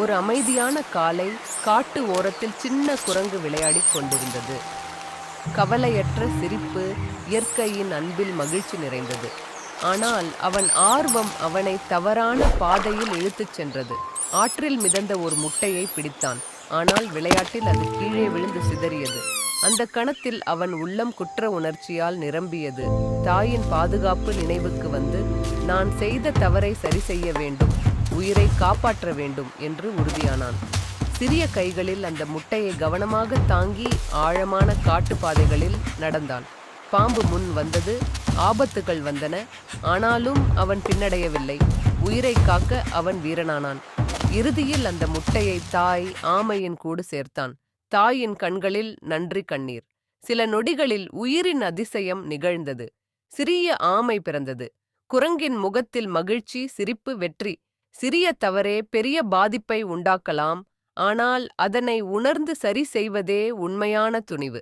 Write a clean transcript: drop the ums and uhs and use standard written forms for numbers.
ஒரு அமைதியான காலை, காட்டு ஓரத்தில் சின்ன குரங்கு விளையாடிக் கொண்டிருந்தது. கவலையற்ற சிரிப்பு, இயற்கையின் அன்பில் மகிழ்ச்சி நிறைந்தது. ஆனால் அவன் ஆர்வம் அவனை தவறான பாதையில் இழுத்துச் சென்றது. ஆற்றில் மிதந்த ஒரு முட்டையை பிடித்தான். ஆனால் விளையாட்டில் அது கீழே விழுந்து சிதறியது. அந்த கணத்தில் அவன் உள்ளம் குற்ற உணர்ச்சியால் நிரம்பியது. தாயின் பாதுகாப்பு நினைவுக்கு வந்து, நான் செய்த தவறை சரி செய்ய வேண்டும், உயிரை காப்பாற்ற வேண்டும் என்று உறுதியானான். சிறிய கைகளில் அந்த முட்டையை கவனமாக தாங்கி ஆழமான காட்டுப்பாதைகளில் நடந்தான். பாம்பு முன் வந்தது, ஆபத்துகள் வந்தன. ஆனாலும் அவன் பின்னடையவில்லை. உயிரை காக்க அவன் வீரனானான். இறுதியில் அந்த முட்டையை தாய் ஆமையின் கூடு சேர்த்தான். தாயின் கண்களில் நன்றி கண்ணீர். சில நொடிகளில் உயிரின் அதிசயம் நிகழ்ந்தது. சிறிய ஆமை பிறந்தது. குரங்கின் முகத்தில் மகிழ்ச்சி, சிரிப்பு, வெற்றி. சிறிய தவறே பெரிய பாதிப்பை உண்டாக்கலாம். ஆனால் அதனை உணர்ந்து சரி செய்வதே உண்மையான துணிவு.